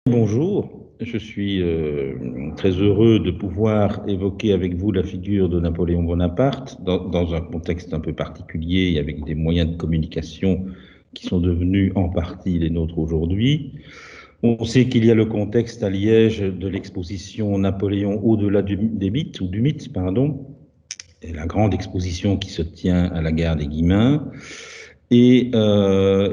Bonjour, je suis très heureux de pouvoir évoquer avec vous la figure de Napoléon Bonaparte dans un contexte un peu particulier et avec des moyens de communication qui sont devenus en partie les nôtres aujourd'hui. On sait qu'il y a le contexte à Liège de l'exposition Napoléon au-delà des mythes, ou du mythe, pardon, et la grande exposition qui se tient à la gare des Guillemins. Et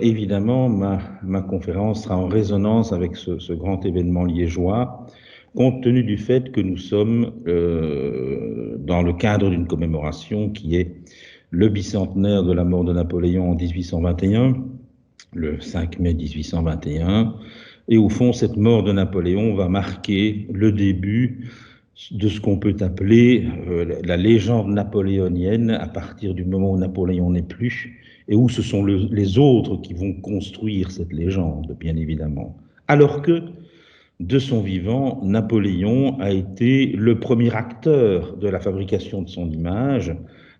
évidemment, ma conférence sera en résonance avec ce grand événement liégeois, compte tenu du fait que nous sommes dans le cadre d'une commémoration qui est le bicentenaire de la mort de Napoléon en 1821, le 5 mai 1821. Et au fond, cette mort de Napoléon va marquer le début de ce qu'on peut appeler la légende napoléonienne à partir du moment où Napoléon n'est plus et où ce sont les autres qui vont construire cette légende, bien évidemment. Alors que, de son vivant, Napoléon a été le premier acteur de la fabrication de son image,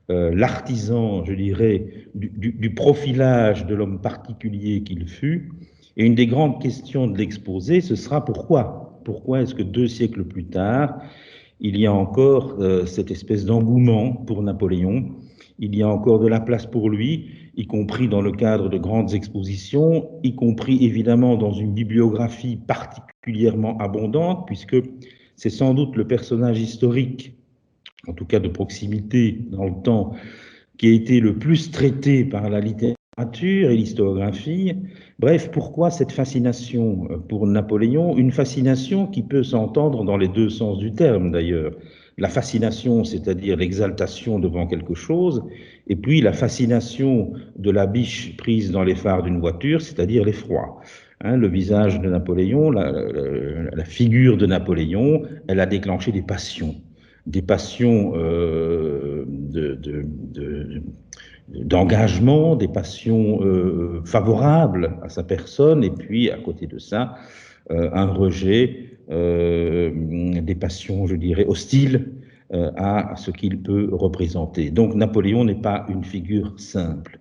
l'artisan, je dirais, du profilage de l'homme particulier qu'il fut. Et une des grandes questions de l'exposé, ce sera pourquoi? Pourquoi est-ce que 2 siècles plus tard, il y a encore cette espèce d'engouement pour Napoléon, il y a encore de la place pour lui, y compris dans le cadre de grandes expositions, y compris évidemment dans une bibliographie particulièrement abondante, puisque c'est sans doute le personnage historique, en tout cas de proximité dans le temps, qui a été le plus traité par la littérature et l'historiographie. Bref, pourquoi cette fascination pour Napoléon? Une fascination qui peut s'entendre dans les deux sens du terme d'ailleurs. La fascination, c'est-à-dire l'exaltation devant quelque chose, et puis la fascination de la biche prise dans les phares d'une voiture, c'est-à-dire l'effroi. Le visage de Napoléon, la figure de Napoléon, elle a déclenché des passions d'engagement, des passions favorables à sa personne, et puis à côté de ça, un rejet, des passions, je dirais, hostiles à ce qu'il peut représenter. Donc Napoléon n'est pas une figure simple.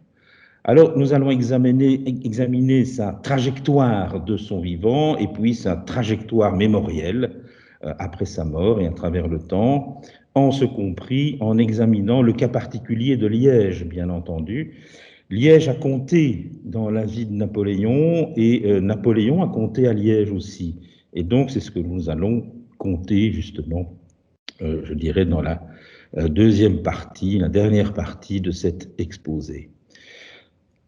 Alors nous allons examiner sa trajectoire de son vivant et puis sa trajectoire mémorielle après sa mort et à travers le temps, en ce compris en examinant le cas particulier de Liège, bien entendu. Liège a compté dans la vie de Napoléon et Napoléon a compté à Liège aussi. Et donc c'est ce que nous allons compter justement, je dirais, dans la deuxième partie, la dernière partie de cet exposé.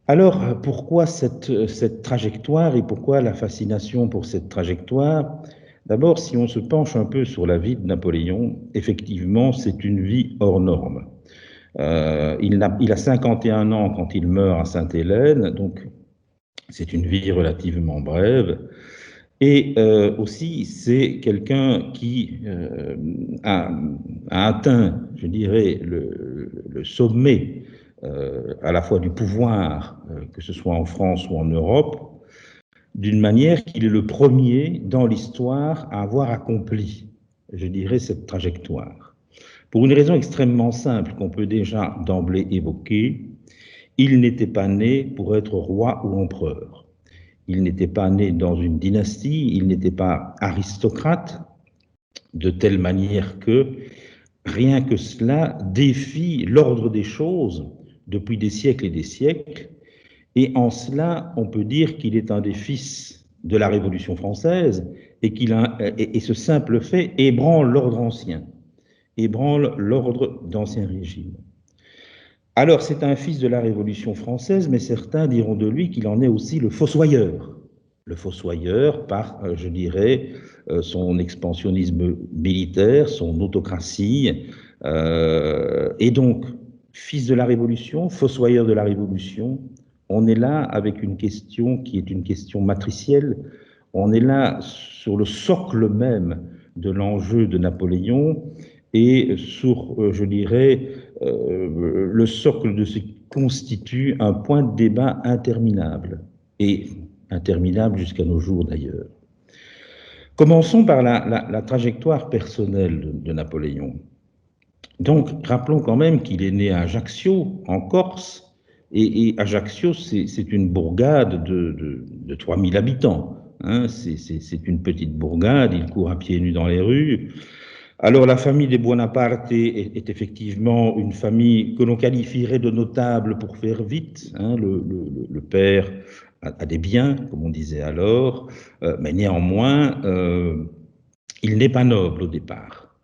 Alors, pourquoi cette trajectoire et pourquoi la fascination pour cette trajectoire? D'abord, si on se penche un peu sur la vie de Napoléon, effectivement, c'est une vie hors norme. Il a 51 ans quand il meurt à Sainte-Hélène, donc c'est une vie relativement brève. Et aussi, c'est quelqu'un qui a atteint, je dirais, le sommet à la fois du pouvoir, que ce soit en France ou en Europe, d'une manière qu'il est le premier dans l'histoire à avoir accompli, je dirais, cette trajectoire. Pour une raison extrêmement simple qu'on peut déjà d'emblée évoquer, il n'était pas né pour être roi ou empereur. Il n'était pas né dans une dynastie, il n'était pas aristocrate, de telle manière que rien que cela défie l'ordre des choses depuis des siècles et des siècles, et en cela, on peut dire qu'il est un des fils de la Révolution française, et ce simple fait ébranle l'ordre ancien, ébranle l'ordre d'Ancien Régime. Alors, c'est un fils de la Révolution française, mais certains diront de lui qu'il en est aussi le fossoyeur. Le fossoyeur par, je dirais, son expansionnisme militaire, son autocratie, et donc, fils de la Révolution, fossoyeur de la Révolution, on est là avec une question qui est une question matricielle, on est là sur le socle même de l'enjeu de Napoléon et sur, je dirais, le socle de ce qui constitue un point de débat interminable, et interminable jusqu'à nos jours d'ailleurs. Commençons par la trajectoire personnelle de Napoléon. Donc, rappelons quand même qu'il est né à Ajaccio, en Corse, et Ajaccio, c'est une bourgade de 3000 habitants. hein, c'est une petite bourgade, il court à pieds nus dans les rues. Alors la famille des Buonaparte est effectivement une famille que l'on qualifierait de notable pour faire vite, hein. Le père a des biens, comme on disait alors, mais néanmoins, il n'est pas noble au départ.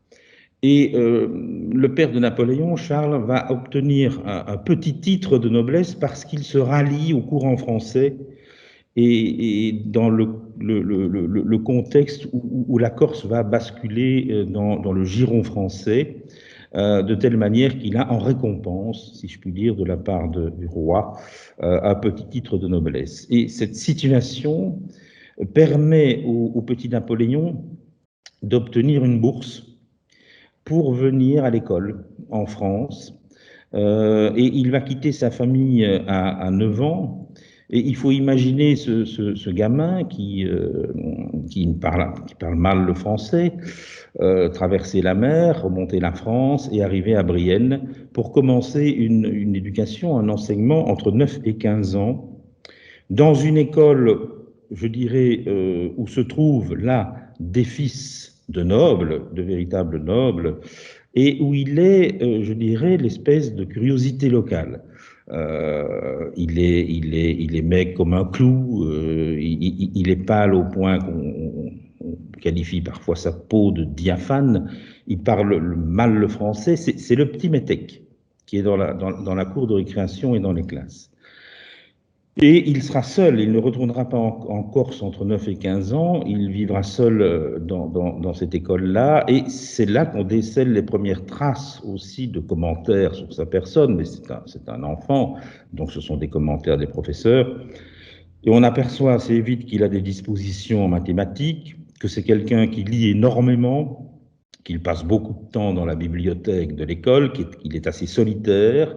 Et le père de Napoléon, Charles, va obtenir un petit titre de noblesse parce qu'il se rallie au courant français et dans le contexte où la Corse va basculer dans le giron français, de telle manière qu'il a en récompense, si je puis dire, de la part du roi, un petit titre de noblesse. Et cette situation permet au petit Napoléon d'obtenir une bourse pour venir à l'école en France. Et il va quitter sa famille à 9 ans. Et il faut imaginer ce gamin qui parle mal le français, traverser la mer, remonter la France et arriver à Brienne pour commencer une éducation, un enseignement entre 9 et 15 ans, dans une école, je dirais, où se trouvent là des fils de nobles, de véritables nobles, et où il est, je dirais, l'espèce de curiosité locale. Il est maigre comme un clou, il est pâle au point qu'on qualifie parfois sa peau de diaphane, il parle mal le français, c'est le petit métèque qui est dans la cour de récréation et dans les classes. Et il sera seul, il ne retournera pas en Corse entre 9 et 15 ans, il vivra seul dans cette école-là, et c'est là qu'on décèle les premières traces aussi de commentaires sur sa personne, mais c'est un enfant, donc ce sont des commentaires des professeurs, et on aperçoit assez vite qu'il a des dispositions en mathématiques, que c'est quelqu'un qui lit énormément, qu'il passe beaucoup de temps dans la bibliothèque de l'école, qu'il est assez solitaire.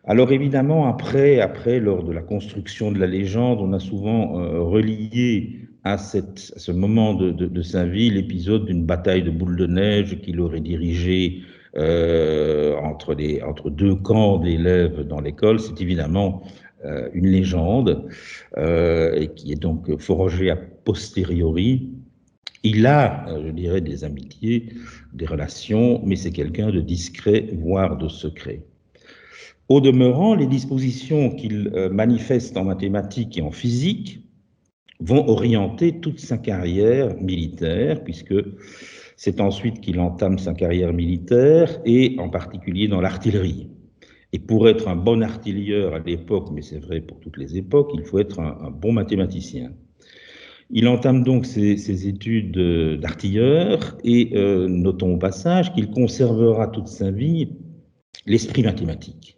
Alors évidemment, après, lors de la construction de la légende, on a souvent relié à ce moment de sa vie l'épisode d'une bataille de boules de neige qu'il aurait dirigée entre deux camps d'élèves dans l'école. C'est évidemment une légende et qui est donc forgée a posteriori. Il a, je dirais, des amitiés, des relations, mais c'est quelqu'un de discret, voire de secret. Au demeurant, les dispositions qu'il manifeste en mathématiques et en physique vont orienter toute sa carrière militaire, puisque c'est ensuite qu'il entame sa carrière militaire, et en particulier dans l'artillerie. Et pour être un bon artilleur à l'époque, mais c'est vrai pour toutes les époques, il faut être un bon mathématicien. Il entame donc ses études d'artilleur, et notons au passage qu'il conservera toute sa vie l'esprit mathématique.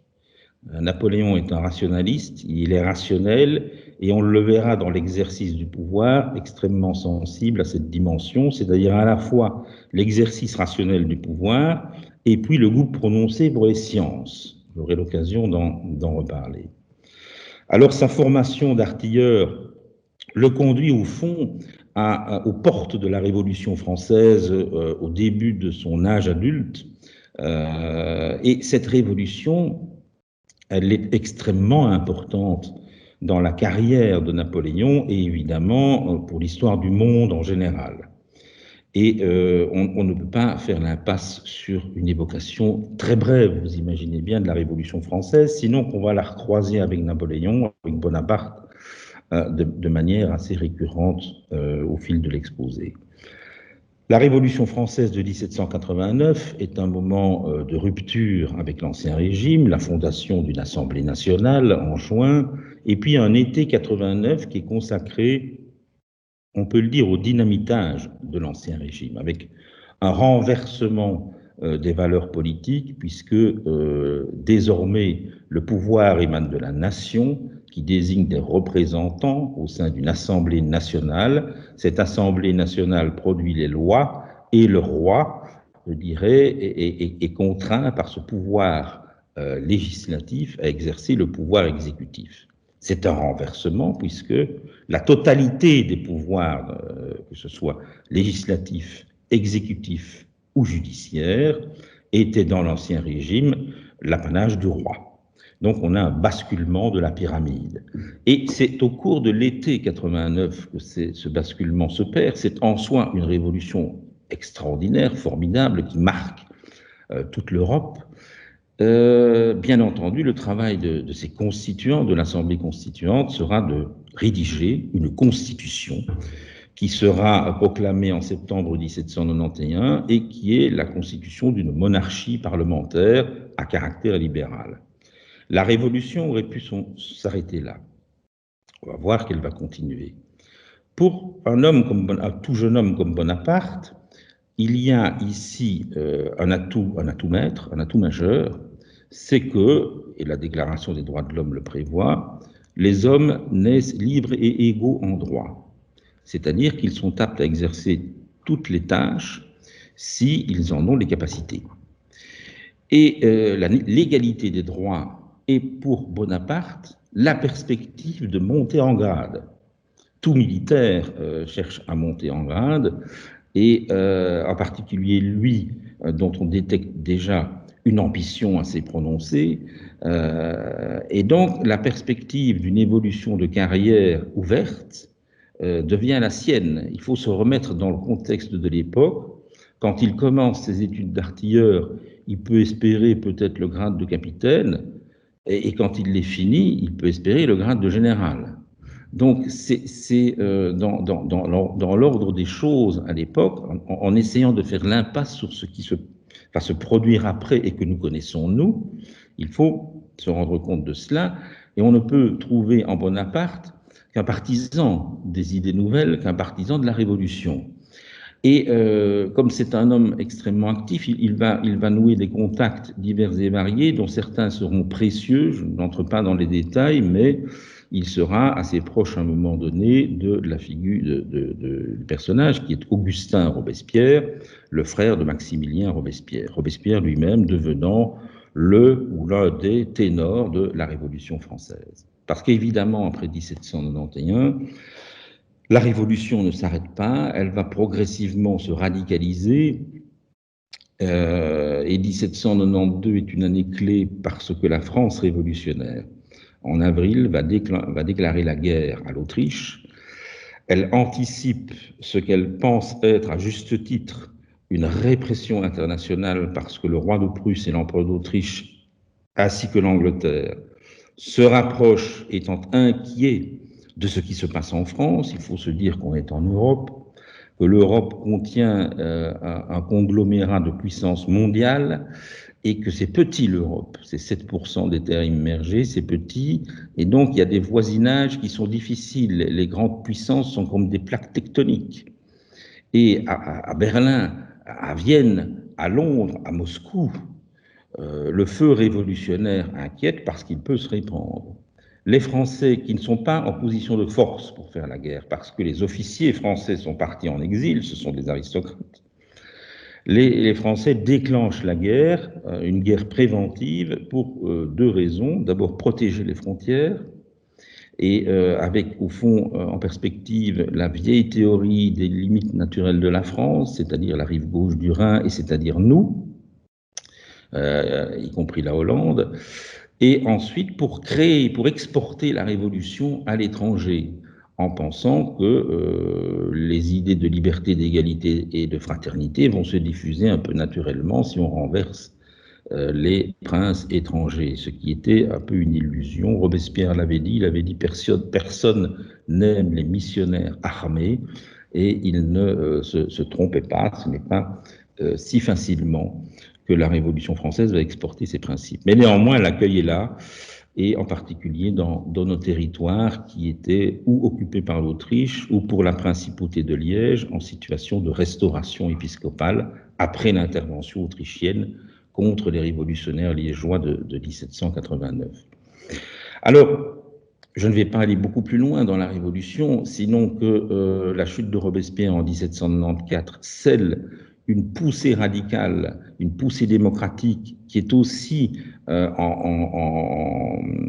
Napoléon est un rationaliste, il est rationnel, et on le verra dans l'exercice du pouvoir, extrêmement sensible à cette dimension, c'est-à-dire à la fois l'exercice rationnel du pouvoir, et puis le goût prononcé pour les sciences. J'aurai l'occasion d'en reparler. Alors sa formation d'artilleur le conduit au fond aux portes de la Révolution française au début de son âge adulte, et cette révolution, elle est extrêmement importante dans la carrière de Napoléon et évidemment pour l'histoire du monde en général. Et on ne peut pas faire l'impasse sur une évocation très brève, vous imaginez bien, de la Révolution française, sinon qu'on va la recroiser avec Napoléon, avec Bonaparte, de manière assez récurrente au fil de l'exposé. La Révolution française de 1789 est un moment de rupture avec l'Ancien Régime, la fondation d'une Assemblée nationale en juin, et puis un été 89 qui est consacré, on peut le dire, au dynamitage de l'Ancien Régime, avec un renversement des valeurs politiques, puisque désormais le pouvoir émane de la nation, qui désigne des représentants au sein d'une Assemblée nationale. Cette Assemblée nationale produit les lois et le roi, je dirais, est contraint par ce pouvoir législatif à exercer le pouvoir exécutif. C'est un renversement puisque la totalité des pouvoirs, que ce soit législatif, exécutif ou judiciaire, était dans l'Ancien Régime l'apanage du roi. Donc on a un basculement de la pyramide. Et c'est au cours de l'été 89 que ce basculement s'opère. C'est en soi une révolution extraordinaire, formidable, qui marque toute l'Europe. Bien entendu, le travail de ces constituants, de l'Assemblée constituante, sera de rédiger une constitution qui sera proclamée en septembre 1791 et qui est la constitution d'une monarchie parlementaire à caractère libéral. La révolution aurait pu s'arrêter là. On va voir qu'elle va continuer. Pour un tout jeune homme comme Bonaparte, il y a ici un atout maître, un atout majeur, c'est que, et la Déclaration des droits de l'homme le prévoit, les hommes naissent libres et égaux en droit. C'est-à-dire qu'ils sont aptes à exercer toutes les tâches s'ils en ont les capacités. Et l'égalité des droits est pour Bonaparte la perspective de monter en grade. Tout militaire cherche à monter en grade, et en particulier lui, dont on détecte déjà une ambition assez prononcée, et donc la perspective d'une évolution de carrière ouverte devient la sienne. Il faut se remettre dans le contexte de l'époque. Quand il commence ses études d'artilleur, il peut espérer peut-être le grade de capitaine, et quand il les finit, il peut espérer le grade de général. Donc c'est dans l'ordre des choses à l'époque, en essayant de faire l'impasse sur ce qui va se produire après et que nous connaissons nous, il faut se rendre compte de cela, et on ne peut trouver en Bonaparte qu'un partisan des idées nouvelles, qu'un partisan de la Révolution. Et comme c'est un homme extrêmement actif, il va nouer des contacts divers et variés, dont certains seront précieux. Je n'entre pas dans les détails, mais il sera assez proche à un moment donné de la figure du personnage qui est Augustin Robespierre, le frère de Maximilien Robespierre. Robespierre lui-même devenant le ou l'un des ténors de la Révolution française. Parce qu'évidemment, après 1791, la révolution ne s'arrête pas, elle va progressivement se radicaliser, et 1792 est une année clé parce que la France révolutionnaire, en avril, va déclarer la guerre à l'Autriche. Elle anticipe ce qu'elle pense être, à juste titre, une répression internationale parce que le roi de Prusse et l'empereur d'Autriche, ainsi que l'Angleterre, se rapprochent étant inquiets de ce qui se passe en France. Il faut se dire qu'on est en Europe, que l'Europe contient un conglomérat de puissances mondiales et que c'est petit l'Europe, c'est 7% des terres immergées, c'est petit, et donc il y a des voisinages qui sont difficiles. Les grandes puissances sont comme des plaques tectoniques. Et à Berlin, à Vienne, à Londres, à Moscou, le feu révolutionnaire inquiète parce qu'il peut se répandre. Les Français qui ne sont pas en position de force pour faire la guerre, parce que les officiers français sont partis en exil, ce sont des aristocrates, les Français déclenchent la guerre, une guerre préventive, pour deux raisons. D'abord, protéger les frontières, et avec, au fond, en perspective, la vieille théorie des limites naturelles de la France, c'est-à-dire la rive gauche du Rhin, et c'est-à-dire nous, y compris la Hollande, et ensuite pour exporter la révolution à l'étranger, en pensant que les idées de liberté, d'égalité et de fraternité vont se diffuser un peu naturellement si on renverse les princes étrangers, ce qui était un peu une illusion. Robespierre l'avait dit, personne n'aime les missionnaires armés, et il ne se trompait pas, ce n'est pas si facilement que la Révolution française va exporter ses principes. Mais néanmoins, l'accueil est là, et en particulier dans nos territoires qui étaient ou occupés par l'Autriche ou pour la principauté de Liège en situation de restauration épiscopale après l'intervention autrichienne contre les révolutionnaires liégeois de 1789. Alors, je ne vais pas aller beaucoup plus loin dans la Révolution, sinon que la chute de Robespierre en 1794 scelle une poussée radicale, une poussée démocratique qui est aussi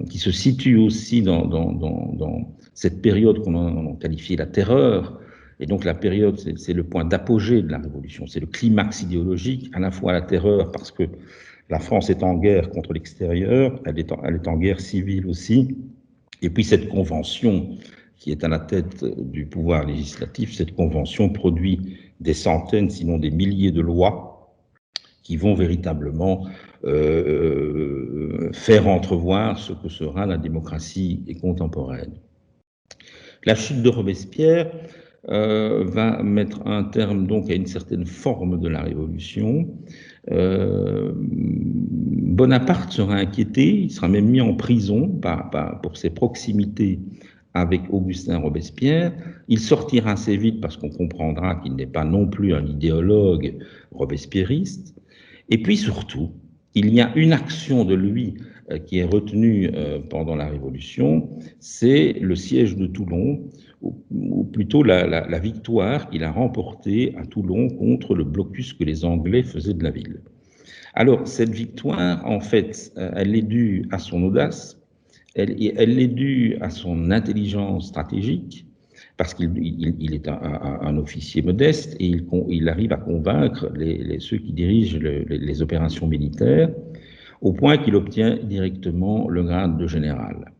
qui se situe aussi dans cette période qu'on a qualifiée la terreur. Et donc la période, c'est le point d'apogée de la Révolution, c'est le climax idéologique, à la fois la terreur parce que La France est en guerre contre l'extérieur, elle est en guerre civile aussi. Et puis cette convention qui est à la tête du pouvoir législatif, cette convention produit des centaines, sinon des milliers de lois qui vont véritablement faire entrevoir ce que sera la démocratie contemporaine. La chute de Robespierre va mettre un terme donc à une certaine forme de la Révolution. Bonaparte sera inquiété, il sera même mis en prison pour ses proximités avec Augustin Robespierre. Il sortira assez vite parce qu'on comprendra qu'il n'est pas non plus un idéologue robespierriste. Et puis surtout, il y a une action de lui qui est retenue pendant la Révolution, c'est le siège de Toulon, ou plutôt la victoire qu'il a remportée à Toulon contre le blocus que les Anglais faisaient de la ville. Alors, cette victoire, en fait, elle est due à son audace, elle est due à son intelligence stratégique, parce qu'il est un officier modeste et il arrive à convaincre ceux qui dirigent les opérations militaires, au point qu'il obtient directement le grade de général.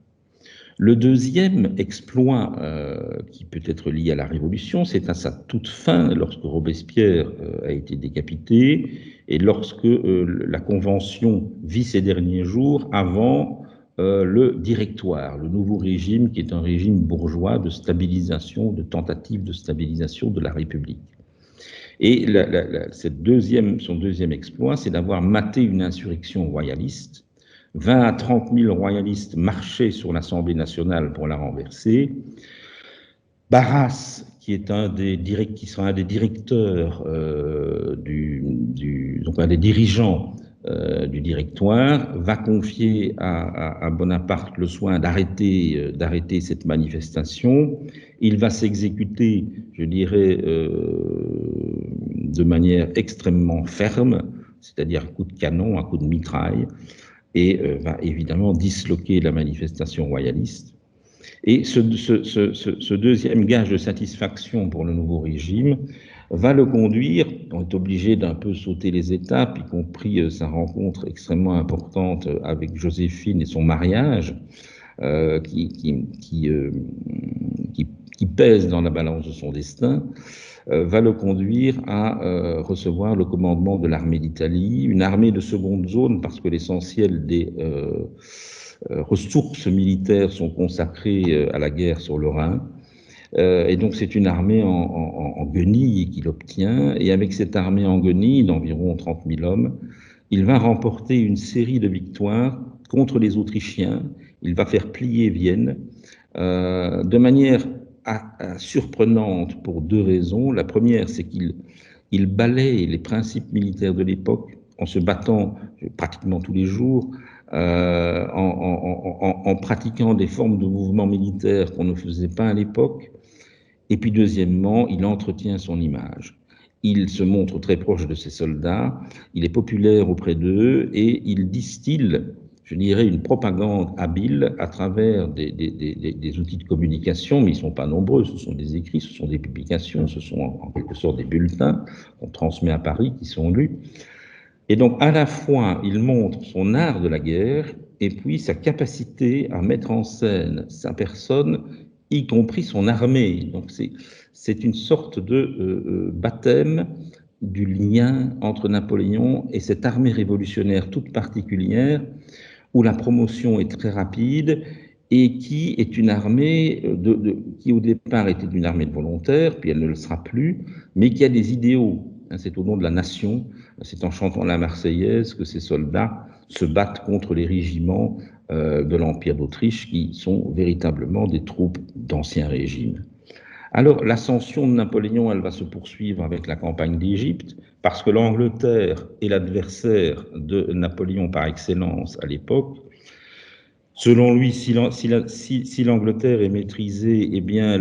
Le deuxième exploit qui peut être lié à la Révolution, c'est à sa toute fin, lorsque Robespierre a été décapité et lorsque la Convention vit ses derniers jours avant le Directoire, le nouveau régime qui est un régime bourgeois de stabilisation, de tentative de stabilisation de la République. Et son deuxième exploit, c'est d'avoir maté une insurrection royaliste. 20 à 30 000 royalistes marchaient sur l'Assemblée nationale pour la renverser. Barras, qui sera un des directeurs, donc un des dirigeants du Directoire, va confier à Bonaparte le soin d'arrêter cette manifestation. Il va s'exécuter, je dirais, de manière extrêmement ferme, c'est-à-dire à coup de canon, à coup de mitraille, et va évidemment disloquer la manifestation royaliste. Et ce deuxième gage de satisfaction pour le nouveau régime va le conduire, on est obligé d'un peu sauter les étapes, y compris sa rencontre extrêmement importante avec Joséphine et son mariage, qui pèse dans la balance de son destin, va le conduire à recevoir le commandement de l'armée d'Italie, une armée de seconde zone parce que l'essentiel des ressources militaires sont consacrées à la guerre sur le Rhin. Et donc c'est une armée en guenilles qu'il obtient, et avec cette armée en guenilles d'environ 30 000 hommes, il va remporter une série de victoires contre les Autrichiens. Il va faire plier Vienne de manière surprenante pour deux raisons. La première, c'est qu'il balaye les principes militaires de l'époque en se battant pratiquement tous les jours, en pratiquant des formes de mouvements militaires qu'on ne faisait pas à l'époque. Et puis deuxièmement, il entretient son image. Il se montre très proche de ses soldats, il est populaire auprès d'eux et il distille, je dirais, une propagande habile à travers des outils de communication, mais ils ne sont pas nombreux, ce sont des écrits, ce sont des publications, ce sont en quelque sorte des bulletins qu'on transmet à Paris, qui sont lus. Et donc à la fois, il montre son art de la guerre et puis sa capacité à mettre en scène sa personne, y compris son armée. Donc c'est une sorte de baptême du lien entre Napoléon et cette armée révolutionnaire toute particulière, où la promotion est très rapide et qui est une armée qui au départ était une armée de volontaires, puis elle ne le sera plus, mais qui a des idéaux. C'est au nom de la nation, c'est en chantant la Marseillaise que ces soldats se battent contre les régiments de l'Empire d'Autriche, qui sont véritablement des troupes d'Ancien Régime. Alors, l'ascension de Napoléon, elle va se poursuivre avec la campagne d'Égypte, parce que l'Angleterre est l'adversaire de Napoléon par excellence à l'époque. Selon lui, si l'Angleterre est maîtrisée, eh bien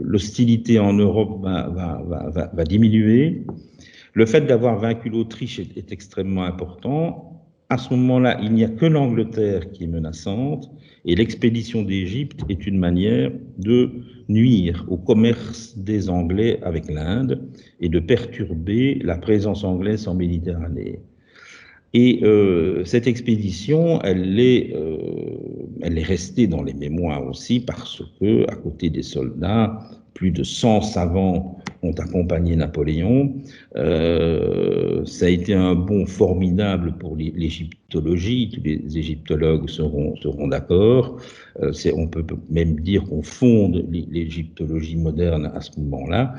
l'hostilité en Europe va diminuer. Le fait d'avoir vaincu l'Autriche est extrêmement important. À ce moment-là, il n'y a que l'Angleterre qui est menaçante, et l'expédition d'Égypte est une manière de nuire au commerce des Anglais avec l'Inde et de perturber la présence anglaise en Méditerranée. Et cette expédition, elle est restée dans les mémoires aussi parce que, à côté des soldats, plus de 100 savants ont accompagné Napoléon. Ça a été un bond formidable pour l'égyptologie. Tous les égyptologues seront d'accord. On peut même dire qu'on fonde l'égyptologie moderne à ce moment-là.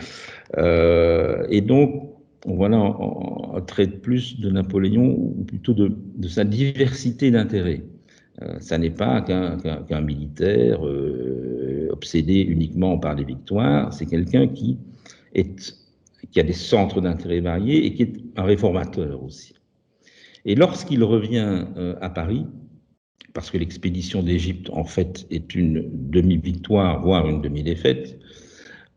Et donc, voilà un trait de plus de Napoléon, ou plutôt de sa diversité d'intérêts. Ça n'est pas qu'un militaire obsédé uniquement par les victoires, c'est quelqu'un qui a des centres d'intérêt variés et qui est un réformateur aussi. Et lorsqu'il revient à Paris, parce que l'expédition d'Égypte, en fait, est une demi-victoire, voire une demi-défaite,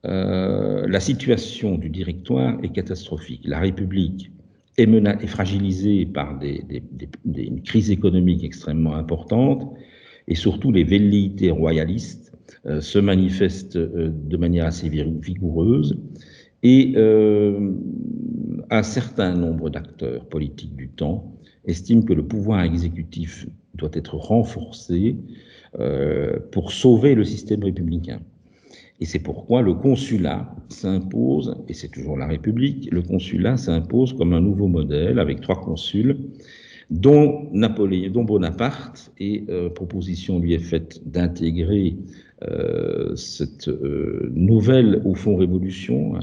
la situation du Directoire est catastrophique. La République est fragilisée par une crise économique extrêmement importante, et surtout les velléités royalistes se manifestent de manière assez vigoureuse, et un certain nombre d'acteurs politiques du temps estiment que le pouvoir exécutif doit être renforcé pour sauver le système républicain. Et c'est pourquoi le consulat s'impose, et c'est toujours la République, le consulat s'impose comme un nouveau modèle avec 3 consuls, dont Bonaparte, et proposition lui est faite d'intégrer cette nouvelle, au fond, révolution.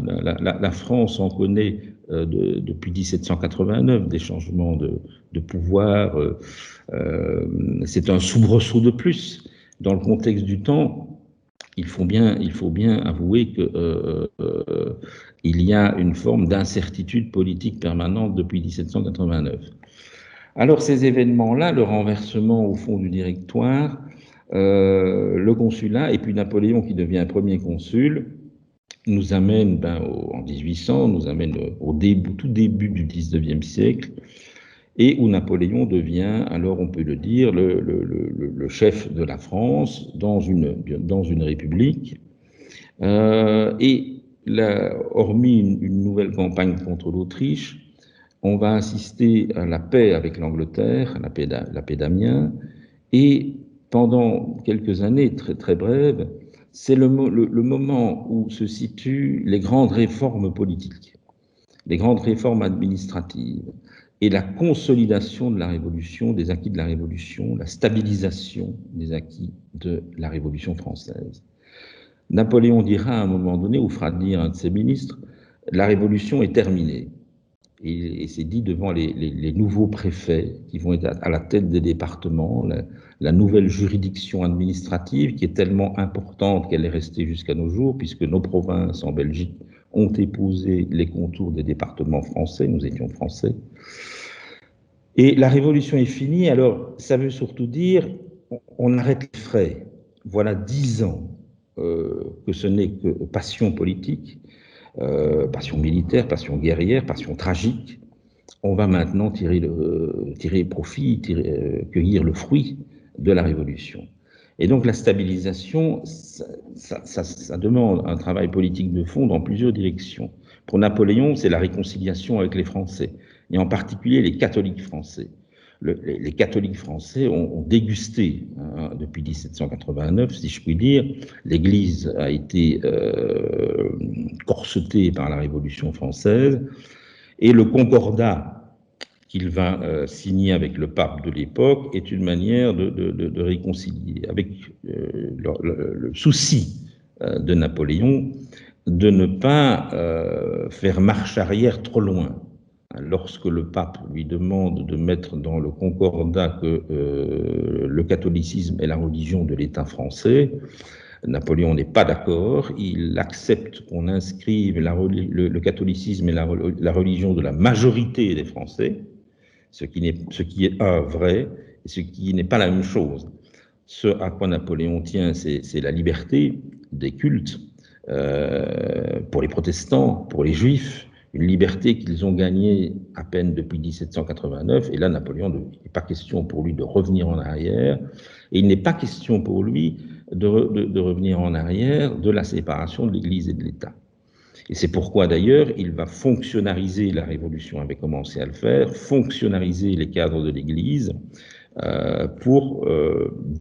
La France en connaît depuis 1789 des changements de pouvoir. C'est un soubresaut de plus. Dans le contexte du temps, il faut bien avouer qu'il y a une forme d'incertitude politique permanente depuis 1789. Alors ces événements-là, le renversement au fond du Directoire, le consulat et puis Napoléon qui devient premier consul, nous amène en 1800, nous amène au tout début du 19e siècle, et où Napoléon devient, alors on peut le dire, le chef de la France dans une république. Et hormis une nouvelle campagne contre l'Autriche, on va assister à la paix avec l'Angleterre, la paix d'Amiens, et pendant quelques années très, très brèves, c'est le moment où se situent les grandes réformes politiques, les grandes réformes administratives, et la consolidation de la Révolution, des acquis de la Révolution, la stabilisation des acquis de la Révolution française. Napoléon dira à un moment donné, ou fera dire un de ses ministres, la Révolution est terminée. Et c'est dit devant les nouveaux préfets qui vont être à la tête des départements, la nouvelle juridiction administrative qui est tellement importante qu'elle est restée jusqu'à nos jours, puisque nos provinces en Belgique ont épousé les contours des départements français, nous étions français. Et la Révolution est finie, alors ça veut surtout dire on arrête les frais. Voilà 10 ans que ce n'est que passion politique, passion militaire, passion guerrière, passion tragique. On va maintenant tirer profit, cueillir le fruit de la Révolution. Et donc la stabilisation, ça demande un travail politique de fond dans plusieurs directions. Pour Napoléon, c'est la réconciliation avec les Français, et en particulier les catholiques français. Les catholiques français ont dégusté, depuis 1789, si je puis dire. L'Église a été corsetée par la Révolution française, et le concordat qu'il va signer avec le pape de l'époque est une manière de réconcilier, avec le souci de Napoléon de ne pas faire marche arrière trop loin. Lorsque le pape lui demande de mettre dans le concordat que le catholicisme est la religion de l'État français, Napoléon n'est pas d'accord. Il accepte qu'on inscrive le catholicisme et la religion de la majorité des Français, ce qui est vrai et ce qui n'est pas la même chose. Ce à quoi Napoléon tient, c'est la liberté des cultes pour les protestants, pour les juifs, une liberté qu'ils ont gagnée à peine depuis 1789. Et là, Napoléon, il n'est pas question pour lui de revenir en arrière, et il n'est pas question pour lui de revenir en arrière de la séparation de l'Église et de l'État. Et c'est pourquoi d'ailleurs il va fonctionnariser, la Révolution avait commencé à le faire, fonctionnariser les cadres de l'Église pour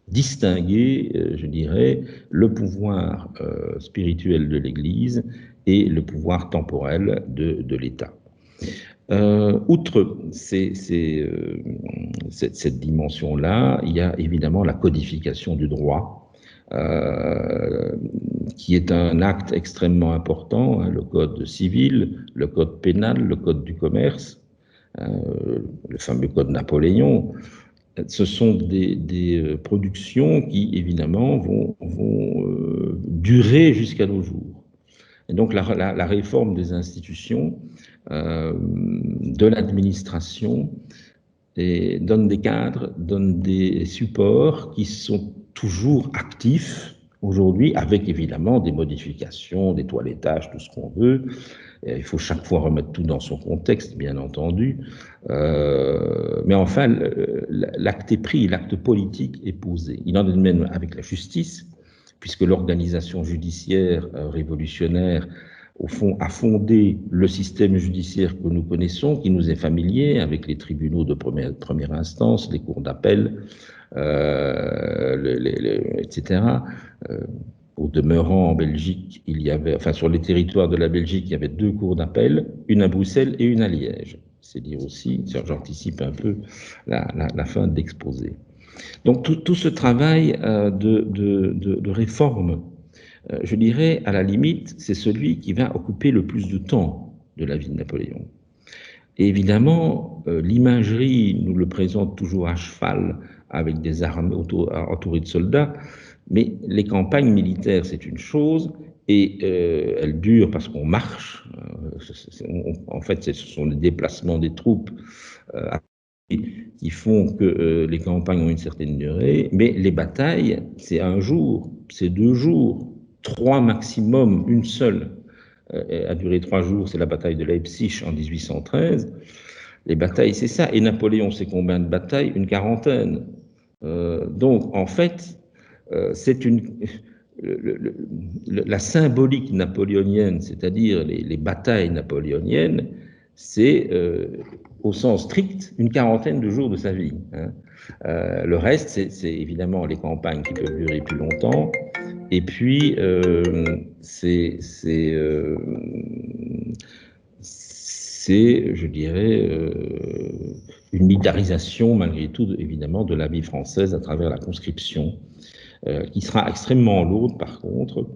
distinguer, je dirais, le pouvoir spirituel de l'Église et le pouvoir temporel de l'État. Outre cette dimension-là, il y a évidemment la codification du droit, qui est un acte extrêmement important, hein, le code civil, le code pénal, le code du commerce, le fameux code Napoléon. Ce sont des productions qui, évidemment, vont durer jusqu'à nos jours. Et donc la réforme des institutions, de l'administration, donne des cadres, donne des supports qui sont toujours actifs aujourd'hui, avec évidemment des modifications, des toilettages, tout ce qu'on veut. Il faut chaque fois remettre tout dans son contexte, bien entendu. Mais enfin, l'acte est pris, l'acte politique est posé. Il en est de même avec la justice, puisque l'organisation judiciaire révolutionnaire, au fond, a fondé le système judiciaire que nous connaissons, qui nous est familier, avec les tribunaux de première instance, les cours d'appel, etc. Au demeurant, en Belgique, il y avait, enfin sur les territoires de la Belgique, il y avait 2 cours d'appel, une à Bruxelles et une à Liège. C'est dire aussi, j'anticipe un peu la fin de l'exposé. Donc tout ce travail de réforme, je dirais, à la limite, c'est celui qui va occuper le plus de temps de la vie de Napoléon. Et évidemment, l'imagerie nous le présente toujours à cheval, avec des armées entourées de soldats, mais les campagnes militaires, c'est une chose, et elles durent parce qu'on marche. En fait, ce sont les déplacements des troupes qui font que les campagnes ont une certaine durée, mais les batailles, c'est 1 jour, c'est 2 jours, 3 maximum, une seule a duré 3 jours, c'est la bataille de Leipzig en 1813. Les batailles, c'est ça. Et Napoléon, c'est combien de batailles? Une quarantaine. Donc, en fait, c'est la symbolique napoléonienne, c'est-à-dire les batailles napoléoniennes, c'est au sens strict une quarantaine de jours de sa vie. Hein. Le reste, c'est évidemment les campagnes qui peuvent durer plus longtemps. Et puis, c'est, je dirais, une militarisation, malgré tout, évidemment, de la vie française à travers la conscription, qui sera extrêmement lourde, par contre,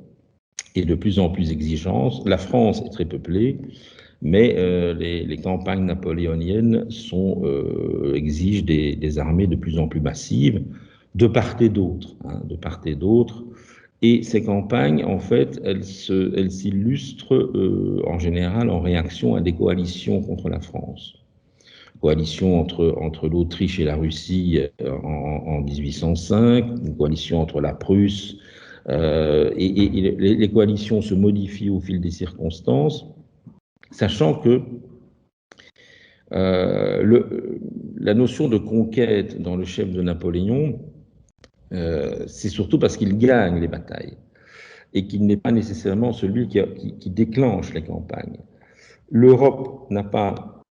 et de plus en plus exigeante. La France est très peuplée, mais les campagnes napoléoniennes exigent des armées de plus en plus massives, de part et d'autre, hein, de part et d'autre. Et ces campagnes, en fait, elles s'illustrent en général en réaction à des coalitions contre la France. Coalition entre l'Autriche et la Russie en 1805, une coalition entre la Prusse, et les coalitions se modifient au fil des circonstances, sachant que la notion de conquête dans le chef de Napoléon, c'est surtout parce qu'il gagne les batailles et qu'il n'est pas nécessairement celui qui déclenche les campagnes. L'Europe n'a pas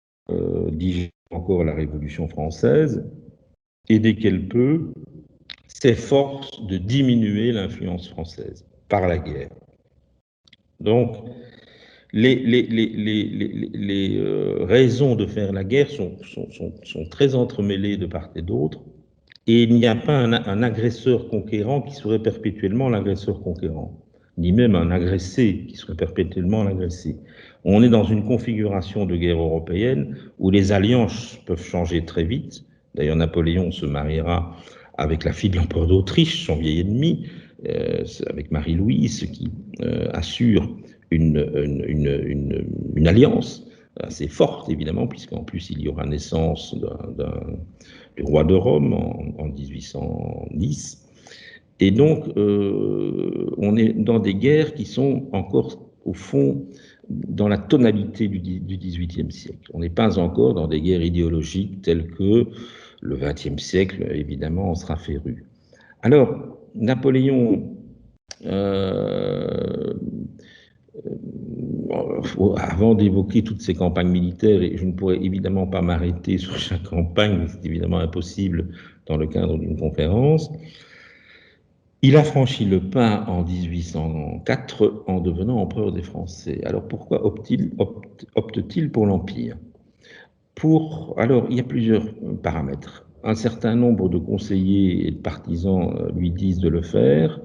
digéré encore la Révolution française et dès qu'elle peut, s'efforce de diminuer l'influence française par la guerre. Donc, les raisons de faire la guerre sont très entremêlées de part et d'autre. Et il n'y a pas un agresseur conquérant qui serait perpétuellement l'agresseur conquérant, ni même un agressé qui serait perpétuellement l'agressé. On est dans une configuration de guerre européenne où les alliances peuvent changer très vite. D'ailleurs, Napoléon se mariera avec la fille de l'empereur d'Autriche, son vieil ennemi, avec Marie-Louise, qui assure une alliance assez forte, évidemment, puisqu'en plus il y aura naissance du roi de Rome en 1810. Et donc, on est dans des guerres qui sont encore, au fond, dans la tonalité du XVIIIe siècle. On n'est pas encore dans des guerres idéologiques telles que le XXe siècle, évidemment, en sera féru. Alors, Napoléon avant d'évoquer toutes ces campagnes militaires, et je ne pourrais évidemment pas m'arrêter sur chaque campagne, c'est évidemment impossible dans le cadre d'une conférence, il a franchi le pas en 1804 en devenant empereur des Français. Alors pourquoi opte-t-il pour l'Empire? Alors, il y a plusieurs paramètres. Un certain nombre de conseillers et de partisans lui disent de le faire.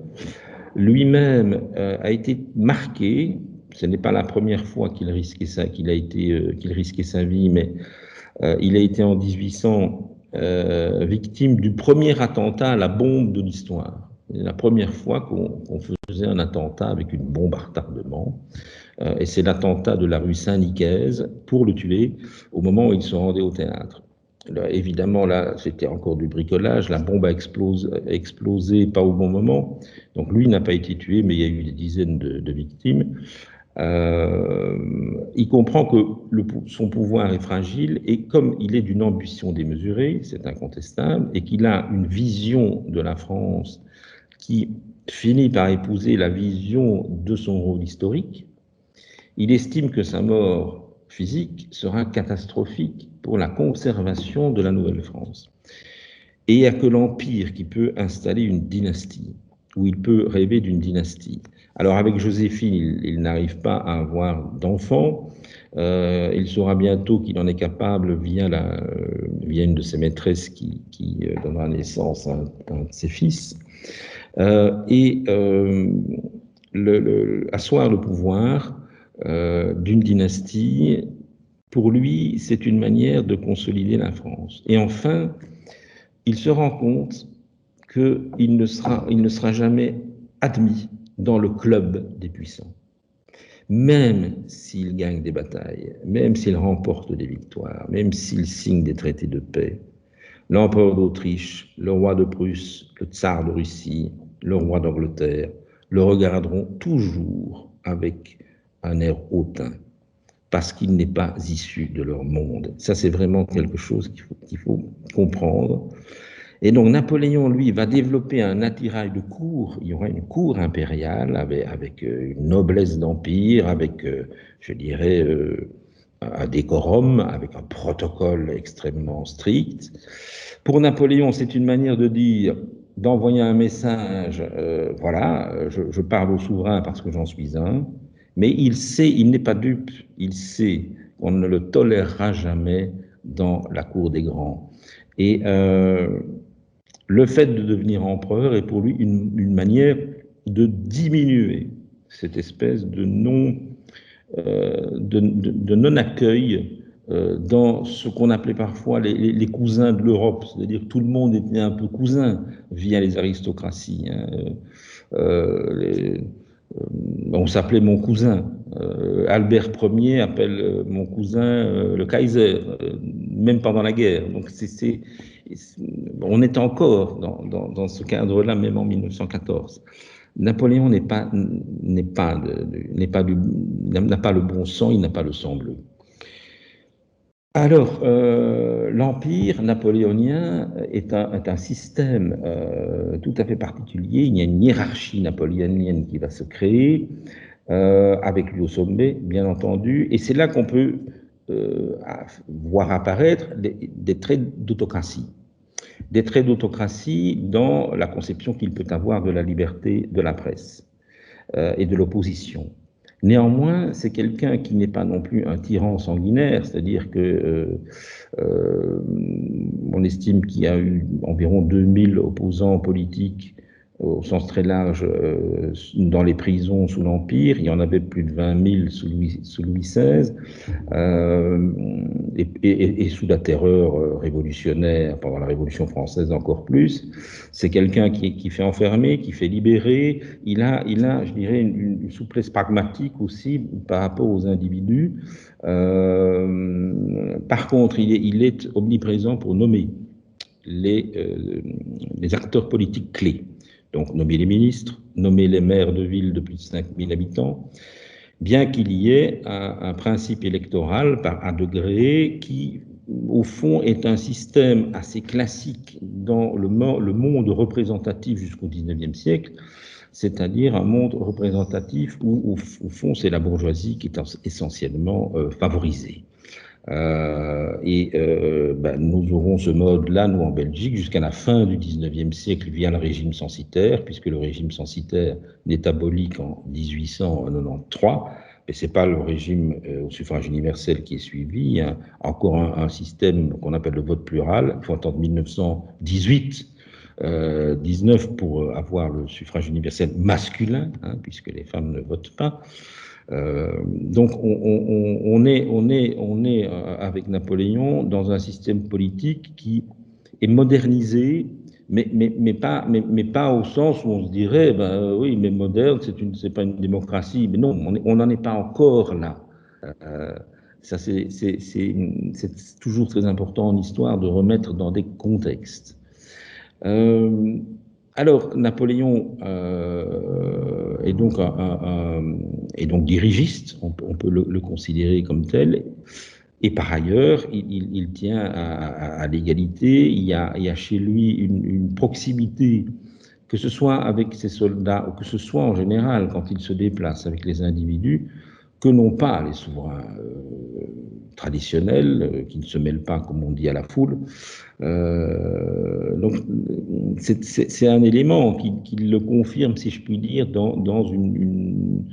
Lui-même a été marqué, ce n'est pas la première fois qu'il risquait sa vie, mais il a été en 1800 victime du premier attentat à la bombe de l'histoire. C'est la première fois qu'on faisait un attentat avec une bombe à retardement. Et c'est l'attentat de la rue Saint-Nicaise pour le tuer au moment où il se rendait au théâtre. Là, évidemment, là, c'était encore du bricolage. La bombe a explosé pas au bon moment. Donc lui n'a pas été tué, mais il y a eu des dizaines de victimes. Il comprend que son pouvoir est fragile et comme il est d'une ambition démesurée, c'est incontestable, et qu'il a une vision de la France qui finit par épouser la vision de son rôle historique, il estime que sa mort physique sera catastrophique pour la conservation de la Nouvelle-France. Et il n'y a que l'Empire qui peut installer une dynastie, ou il peut rêver d'une dynastie. Alors avec Joséphine, il n'arrive pas à avoir d'enfant. Il saura bientôt qu'il en est capable via une de ses maîtresses qui donnera naissance à un de ses fils. Asseoir le pouvoir d'une dynastie, pour lui, c'est une manière de consolider la France. Et enfin, il se rend compte qu'il ne sera jamais admis dans le club des puissants. Même s'il gagne des batailles, même s'il remporte des victoires, même s'il signe des traités de paix, l'empereur d'Autriche, le roi de Prusse, le tsar de Russie, le roi d'Angleterre le regarderont toujours avec un air hautain, parce qu'il n'est pas issu de leur monde. Ça, c'est vraiment quelque chose qu'il faut comprendre. Et donc, Napoléon, lui, va développer un attirail de cour. Il y aura une cour impériale avec une noblesse d'empire, avec, je dirais, un décorum, avec un protocole extrêmement strict. Pour Napoléon, c'est une manière de dire, d'envoyer un message, voilà, je parle au souverain parce que j'en suis un, mais il sait, il n'est pas dupe, il sait qu'on ne le tolérera jamais dans la cour des grands. Et le fait de devenir empereur est pour lui une manière de diminuer cette espèce de non-accueil dans ce qu'on appelait parfois les cousins de l'Europe, c'est-à-dire tout le monde était un peu cousin via les aristocraties. On s'appelait mon cousin. Albert Ier appelle mon cousin le Kaiser, même pendant la guerre. Donc on est encore dans ce cadre-là, même en 1914. Napoléon n'a pas le bon sang, il n'a pas le sang bleu. Alors, l'empire napoléonien est un système tout à fait particulier. Il y a une hiérarchie napoléonienne qui va se créer, avec lui au sommet, bien entendu, et c'est là qu'on peut voir apparaître des traits d'autocratie. Des traits d'autocratie dans la conception qu'il peut avoir de la liberté de la presse et de l'opposition. Néanmoins, c'est quelqu'un qui n'est pas non plus un tyran sanguinaire, c'est-à-dire que on estime qu'il y a eu environ 2000 opposants politiques au sens très large dans les prisons sous l'Empire. Il y en avait plus de 20 000 sous Louis XVI, et sous la terreur révolutionnaire pendant la Révolution française encore plus. C'est quelqu'un qui fait enfermer, qui fait libérer. Il a, je dirais, une souplesse pragmatique aussi par rapport aux individus. Par contre, il est omniprésent pour nommer les acteurs politiques clés. Donc, nommer les ministres, nommer les maires de villes de plus de 5000 habitants, bien qu'il y ait un principe électoral à degrés qui, au fond, est un système assez classique dans le monde représentatif jusqu'au XIXe siècle, c'est-à-dire un monde représentatif où, au fond, c'est la bourgeoisie qui est essentiellement favorisée. Nous aurons ce mode-là, nous, en Belgique, jusqu'à la fin du 19e siècle, via le régime censitaire, puisque le régime censitaire n'est aboli qu'en 1893, mais ce n'est pas le régime au suffrage universel qui est suivi. Il y a encore un système qu'on appelle le vote plural. Il faut attendre 1918, 19 pour avoir le suffrage universel masculin, hein, puisque les femmes ne votent pas. Donc on est avec Napoléon dans un système politique qui est modernisé, mais pas au sens où on se dirait, oui, mais moderne, c'est pas une démocratie. Mais non, on n'en est pas encore là. Ça, c'est toujours très important en histoire de remettre dans des contextes. Alors, Napoléon est donc dirigiste, on peut le considérer comme tel, et par ailleurs, il tient à l'égalité. Il y a chez lui une proximité, que ce soit avec ses soldats ou que ce soit en général quand il se déplace avec les individus, que n'ont pas les souverains traditionnels, qui ne se mêlent pas, comme on dit, à la foule. Donc, c'est un élément qui le confirme, si je puis dire, dans une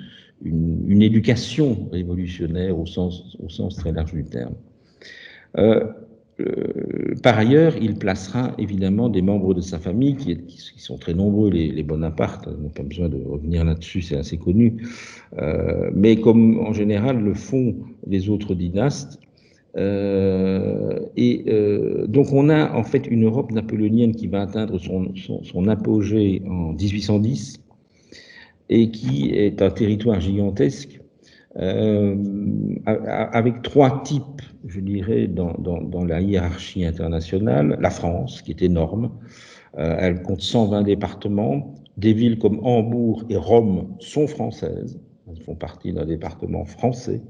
éducation révolutionnaire au sens très large du terme. Par ailleurs, il placera évidemment des membres de sa famille qui sont très nombreux, les Bonaparte, on n'a pas besoin de revenir là-dessus, c'est assez connu, mais comme en général le font les autres dynastes. Donc on a en fait une Europe napoléonienne qui va atteindre son apogée en 1810 et qui est un territoire gigantesque avec trois types, je dirais, dans la hiérarchie internationale. La France, qui est énorme, elle compte 120 départements. Des villes comme Hambourg et Rome sont françaises, elles font partie d'un département français.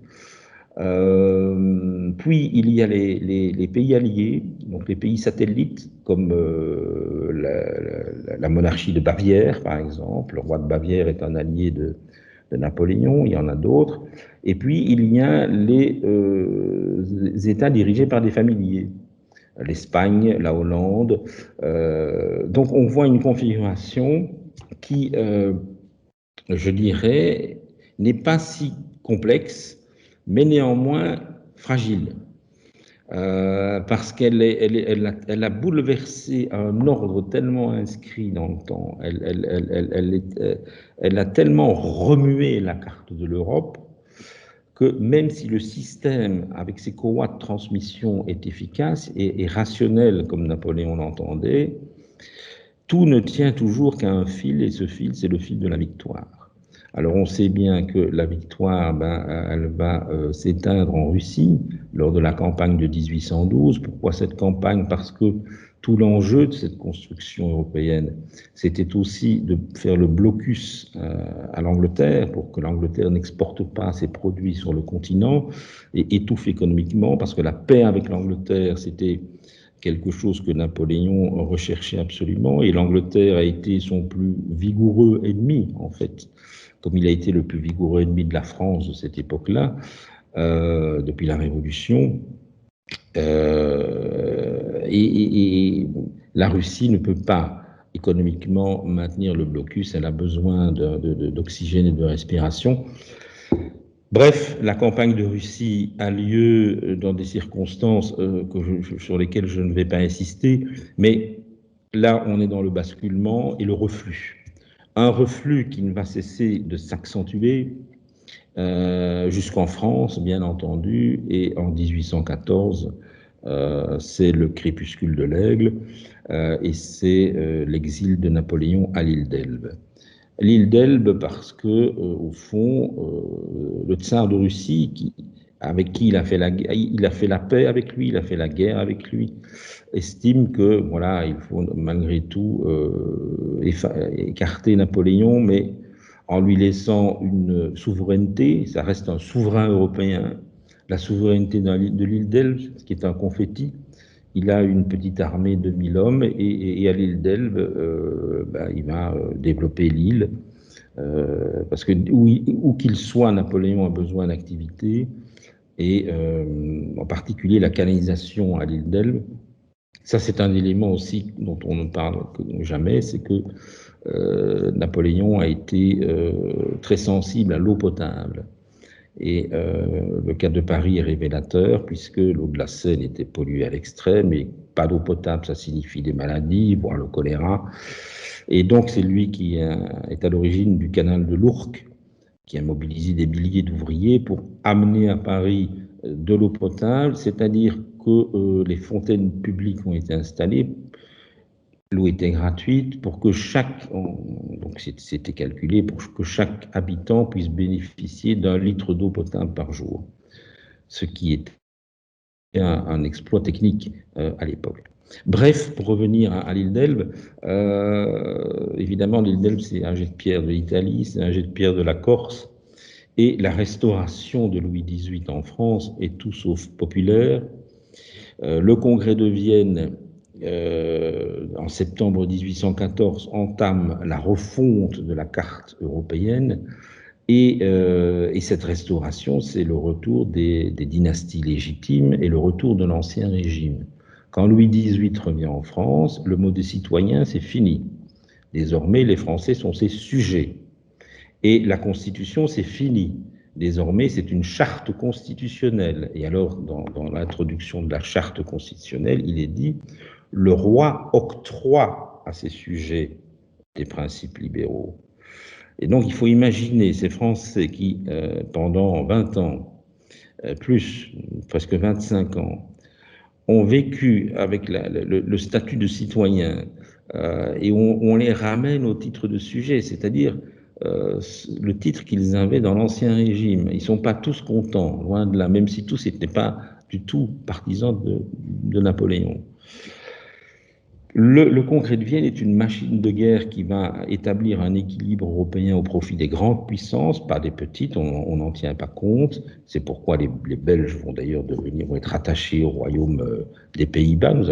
Puis il y a les pays alliés, donc les pays satellites, comme la monarchie de Bavière, par exemple. Le roi de Bavière est un allié de Napoléon, il y en a d'autres. Et puis il y a les États dirigés par des familiers, l'Espagne, la Hollande. Donc on voit une configuration qui, je dirais, n'est pas si complexe, mais néanmoins fragile, parce qu'elle a bouleversé un ordre tellement inscrit dans le temps, elle a tellement remué la carte de l'Europe, que même si le système, avec ses courroies de transmission, est efficace et rationnel, comme Napoléon l'entendait, tout ne tient toujours qu'à un fil, et ce fil, c'est le fil de la victoire. Alors on sait bien que la victoire, elle va s'éteindre en Russie lors de la campagne de 1812. Pourquoi cette campagne? Parce que tout l'enjeu de cette construction européenne, c'était aussi de faire le blocus à l'Angleterre pour que l'Angleterre n'exporte pas ses produits sur le continent et étouffe économiquement, parce que la paix avec l'Angleterre, c'était quelque chose que Napoléon recherchait absolument, et l'Angleterre a été son plus vigoureux ennemi, en fait, comme il a été le plus vigoureux ennemi de la France de cette époque-là, depuis la Révolution. Et la Russie ne peut pas économiquement maintenir le blocus, elle a besoin d'oxygène et de respiration. Bref, la campagne de Russie a lieu dans des circonstances sur lesquelles je ne vais pas insister, mais là on est dans le basculement et le reflux. Un reflux qui ne va cesser de s'accentuer jusqu'en France, bien entendu, et en 1814, c'est le crépuscule de l'Aigle, et c'est l'exil de Napoléon à l'île d'Elbe. L'île d'Elbe parce que, au fond, le tsar de Russie, avec qui il a fait la paix avec lui, il a fait la guerre avec lui, estime que, voilà, il faut malgré tout écarter Napoléon, mais en lui laissant une souveraineté. Ça reste un souverain européen, la souveraineté de l'île d'Elbe, qui est un confetti. Il a une petite armée de 1000 hommes et à l'île d'Elbe, il va développer l'île. parce que où qu'il soit, Napoléon a besoin d'activité, et en particulier la canalisation à l'île d'Elbe. Ça, c'est un élément aussi dont on ne parle jamais, c'est que Napoléon a été très sensible à l'eau potable. Et le cas de Paris est révélateur, puisque l'eau de la Seine était polluée à l'extrême, et pas d'eau potable, ça signifie des maladies, voire le choléra. Et donc, c'est lui qui est à l'origine du canal de l'Ourcq, qui a mobilisé des milliers d'ouvriers pour amener à Paris de l'eau potable, c'est-à-dire que les fontaines publiques ont été installées, l'eau était gratuite pour que donc c'était calculé pour que chaque habitant puisse bénéficier d'1 litre d'eau potable par jour, ce qui était un exploit technique à l'époque. Bref, pour revenir à l'île d'Elbe, évidemment l'île d'Elbe c'est un jet de pierre de l'Italie, c'est un jet de pierre de la Corse, et la restauration de Louis XVIII en France est tout sauf populaire. Le congrès de Vienne, en septembre 1814, entame la refonte de la carte européenne, et cette restauration, c'est le retour des dynasties légitimes et le retour de l'Ancien Régime. Quand Louis XVIII revient en France, le mot de citoyen, c'est fini. Désormais, les Français sont ses sujets. Et la Constitution, c'est fini. Désormais, c'est une charte constitutionnelle. Et alors, dans l'introduction de la charte constitutionnelle, il est dit « Le roi octroie à ses sujets des principes libéraux ». Et donc, il faut imaginer ces Français qui, pendant 20 ans, presque 25 ans, ont vécu avec le statut de citoyen, et on les ramène au titre de sujet, c'est-à-dire le titre qu'ils avaient dans l'Ancien Régime. Ils ne sont pas tous contents, loin de là, même si tous n'étaient pas du tout partisans de Napoléon. Le congrès de Vienne est une machine de guerre qui va établir un équilibre européen au profit des grandes puissances, pas des petites, on n'en tient pas compte. C'est pourquoi les Belges vont d'ailleurs vont être attachés au royaume des Pays-Bas. Nous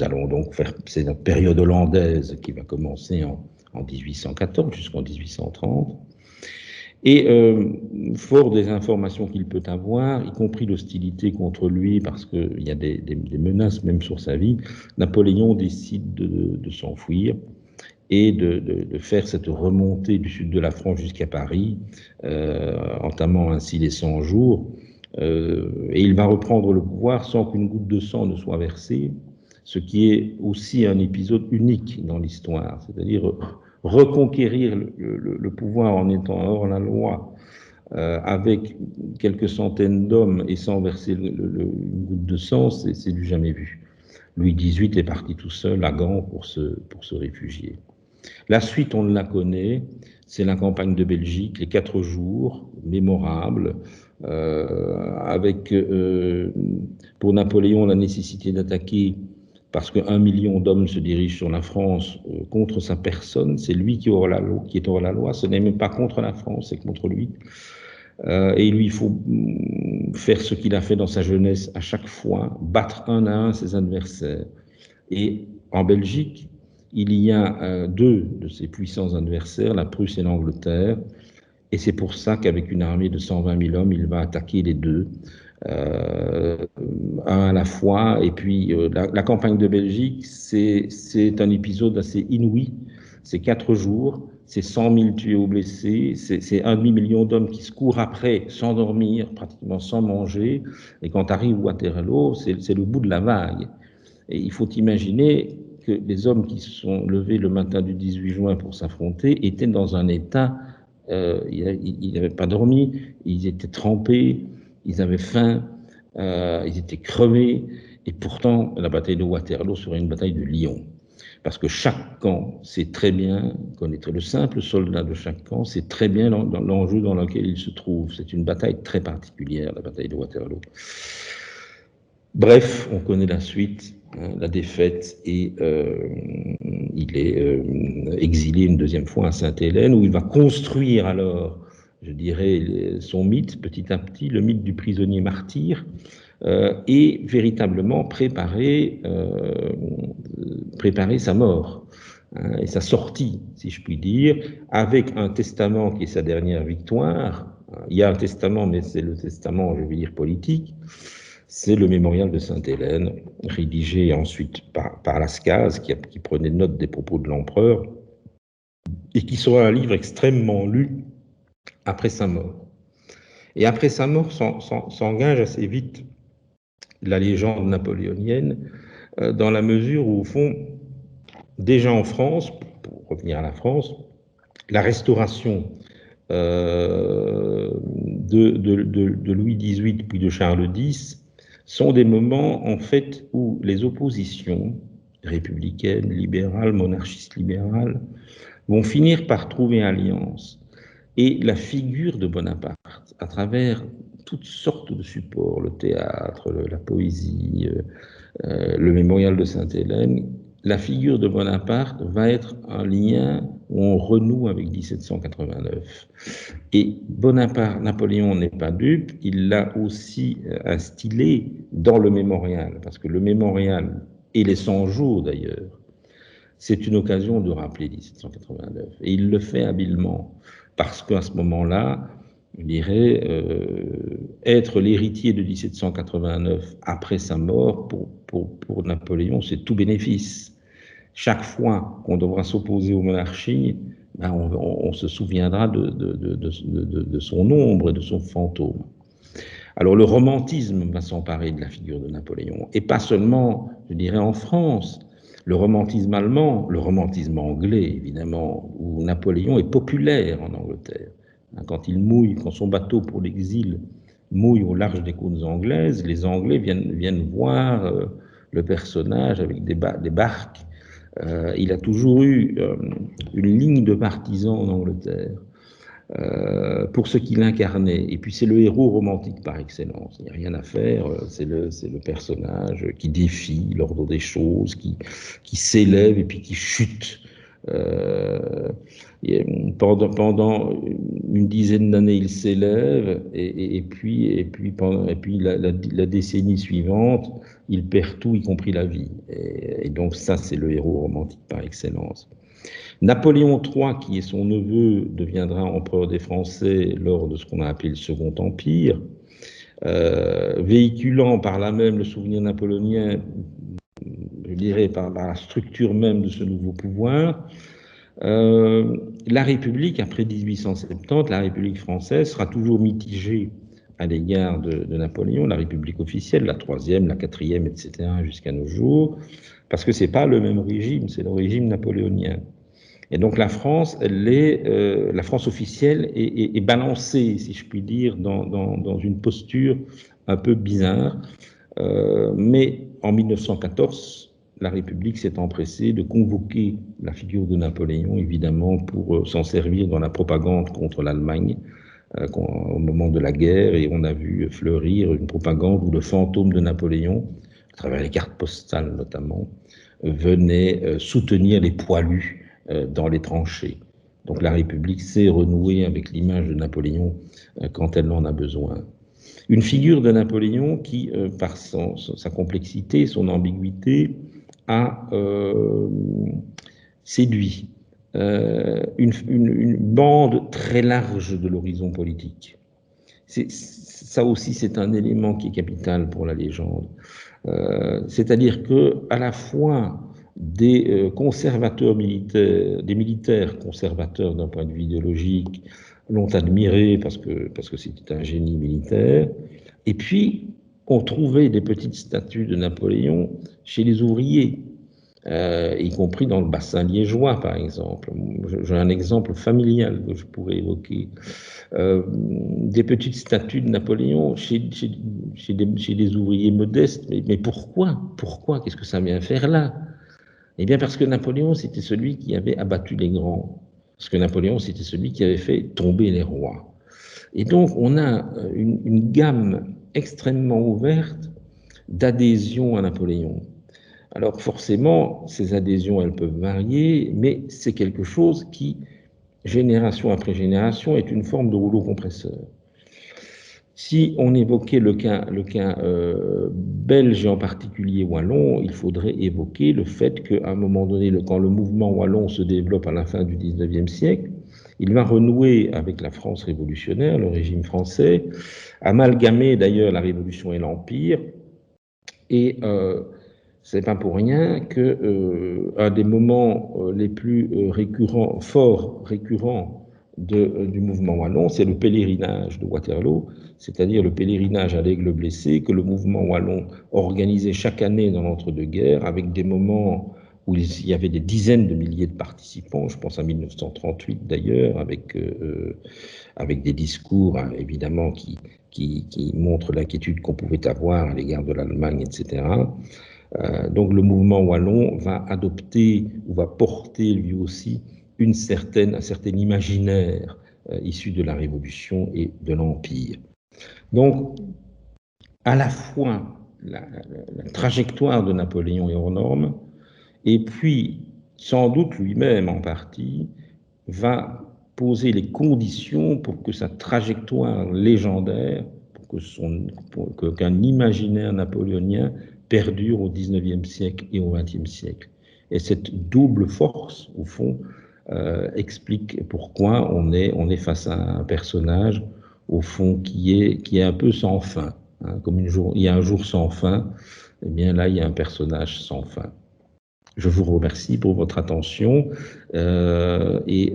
allons donc faire, c'est notre période hollandaise qui va commencer en 1814 jusqu'en 1830. Et fort des informations qu'il peut avoir, y compris l'hostilité contre lui, parce qu'il y a des menaces même sur sa vie, Napoléon décide de s'enfuir et de faire cette remontée du sud de la France jusqu'à Paris, entamant ainsi les 100 jours. Et il va reprendre le pouvoir sans qu'une goutte de sang ne soit versée, ce qui est aussi un épisode unique dans l'histoire, c'est-à-dire reconquérir le pouvoir en étant hors la loi, avec quelques centaines d'hommes et sans verser une goutte de sang, c'est du jamais vu. Louis XVIII est parti tout seul à Gand pour se réfugier. La suite, on la connaît, c'est la campagne de Belgique, les 4 jours mémorables, avec pour Napoléon la nécessité d'attaquer parce qu'1 million d'hommes se dirigent sur la France contre sa personne. C'est lui qui est hors la loi, ce n'est même pas contre la France, c'est contre lui. Et lui, il faut faire ce qu'il a fait dans sa jeunesse à chaque fois, battre un à un ses adversaires. Et en Belgique, il y a 2 de ses puissants adversaires, la Prusse et l'Angleterre, et c'est pour ça qu'avec une armée de 120 000 hommes, il va attaquer les 2, un à la fois. Et puis la campagne de Belgique, c'est un épisode assez inouï, c'est 4 jours, c'est 100 000 tués ou blessés, c'est 1 demi-million d'hommes qui se courent après sans dormir, pratiquement sans manger, et quand arrive Waterloo, c'est le bout de la vague. Et il faut imaginer que les hommes qui se sont levés le matin du 18 juin pour s'affronter étaient dans un état, ils n'avaient pas dormi, ils étaient trempés, ils avaient faim, ils étaient crevés, et pourtant la bataille de Waterloo serait une bataille de lions. Parce que chaque camp sait très bien, connaîtrait le simple soldat de chaque camp, sait très bien l'enjeu dans lequel il se trouve. C'est une bataille très particulière, la bataille de Waterloo. Bref, on connaît la suite, la défaite, et il est exilé une 2e fois à Sainte-Hélène, où il va construire alors, je dirais, son mythe, petit à petit, le mythe du prisonnier martyr, et véritablement préparer sa mort. hein, et sa sortie, si je puis dire, avec un testament qui est sa dernière victoire. Il y a un testament, mais c'est le testament, je vais dire, politique. C'est le mémorial de Sainte-Hélène, rédigé ensuite par Lascaz, qui prenait note des propos de l'empereur, et qui sera un livre extrêmement lu après sa mort. Et après sa mort s'engage assez vite la légende napoléonienne, dans la mesure où, au fond, déjà en France, pour revenir à la France, la restauration de Louis XVIII puis de Charles X sont des moments, en fait, où les oppositions républicaines, libérales, monarchistes libérales, vont finir par trouver alliance. Et la figure de Bonaparte, à travers toutes sortes de supports, le théâtre, la poésie, le mémorial de Sainte-Hélène, la figure de Bonaparte va être un lien où on renoue avec 1789. Et Bonaparte, Napoléon n'est pas dupe, il l'a aussi instillé dans le mémorial, parce que le mémorial, et les 100 jours d'ailleurs, c'est une occasion de rappeler 1789. Et il le fait habilement, parce qu'à ce moment-là, je dirais, être l'héritier de 1789 après sa mort, pour Napoléon, c'est tout bénéfice. Chaque fois qu'on devra s'opposer aux monarchies, ben on se souviendra de son ombre et de son fantôme. Alors le romantisme va s'emparer de la figure de Napoléon, et pas seulement, je dirais, en France. Le romantisme allemand, le romantisme anglais, évidemment, où Napoléon est populaire en Angleterre. Quand il mouille, quand son bateau pour l'exil mouille au large des côtes anglaises, les Anglais viennent voir le personnage avec des barques. Il a toujours eu une ligne de partisans en Angleterre. Pour ce qu'il incarnait. Et puis c'est le héros romantique par excellence. Il n'y a rien à faire. C'est le personnage qui défie l'ordre des choses, qui s'élève et puis qui chute. Pendant une dizaine d'années, il s'élève et puis la décennie suivante, il perd tout, y compris la vie. Et donc ça, c'est le héros romantique par excellence. Napoléon III, qui est son neveu, deviendra empereur des Français lors de ce qu'on a appelé le Second Empire, véhiculant par là même le souvenir napoléonien, je dirais par la structure même de ce nouveau pouvoir. La République, après 1870, la République française sera toujours mitigée à l'égard de Napoléon, la République officielle, la troisième, la quatrième, etc., jusqu'à nos jours, parce que ce n'est pas le même régime, c'est le régime napoléonien. Et donc la France, la France officielle est balancée, si je puis dire, dans une posture un peu bizarre. Mais en 1914, la République s'est empressée de convoquer la figure de Napoléon, évidemment, pour s'en servir dans la propagande contre l'Allemagne au moment de la guerre. Et on a vu fleurir une propagande où le fantôme de Napoléon, à travers les cartes postales notamment, venait soutenir les poilus dans les tranchées. Donc la République sait renouer avec l'image de Napoléon quand elle en a besoin. Une figure de Napoléon qui, par sa complexité, son ambiguïté, a séduit une bande très large de l'horizon politique. Ça aussi, c'est un élément qui est capital pour la légende. C'est-à-dire que à la fois des conservateurs militaires, des militaires conservateurs d'un point de vue idéologique, l'ont admiré parce que c'était un génie militaire, et puis on trouvait des petites statues de Napoléon chez les ouvriers, y compris dans le bassin liégeois, par exemple. J'ai un exemple familial que je pourrais évoquer. Des petites statues de Napoléon chez des ouvriers modestes. Mais pourquoi? Qu'est-ce que ça vient faire là? Eh bien parce que Napoléon, c'était celui qui avait abattu les grands. Parce que Napoléon, c'était celui qui avait fait tomber les rois. Et donc, on a une gamme extrêmement ouverte d'adhésion à Napoléon. Alors forcément, ces adhésions, elles peuvent varier, mais c'est quelque chose qui, génération après génération, est une forme de rouleau compresseur. Si on évoquait le cas belge et en particulier wallon, il faudrait évoquer le fait qu'à un moment donné, quand le mouvement wallon se développe à la fin du XIXe siècle, il va renouer avec la France révolutionnaire, le régime français, amalgamer d'ailleurs la Révolution et l'Empire, et c'est pas pour rien que un des moments les plus récurrents du mouvement wallon, c'est le pèlerinage de Waterloo, c'est-à-dire le pèlerinage à l'Aigle blessé que le mouvement wallon organisait chaque année dans l'entre-deux-guerres, avec des moments où il y avait des dizaines de milliers de participants, je pense à 1938 d'ailleurs, avec des discours hein, évidemment qui montrent l'inquiétude qu'on pouvait avoir à l'égard de l'Allemagne, etc. Donc le mouvement wallon va adopter ou va porter lui aussi un certain imaginaire issu de la Révolution et de l'Empire. Donc, à la fois la trajectoire de Napoléon est hors norme, et puis, sans doute lui-même en partie, va poser les conditions pour que sa trajectoire légendaire, pour qu'un imaginaire napoléonien perdure au XIXe siècle et au XXe siècle. Et cette double force, au fond, explique pourquoi on est face à un personnage, au fond, qui est un peu sans fin. Hein, comme il y a un jour sans fin, eh bien là, il y a un personnage sans fin. Je vous remercie pour votre attention et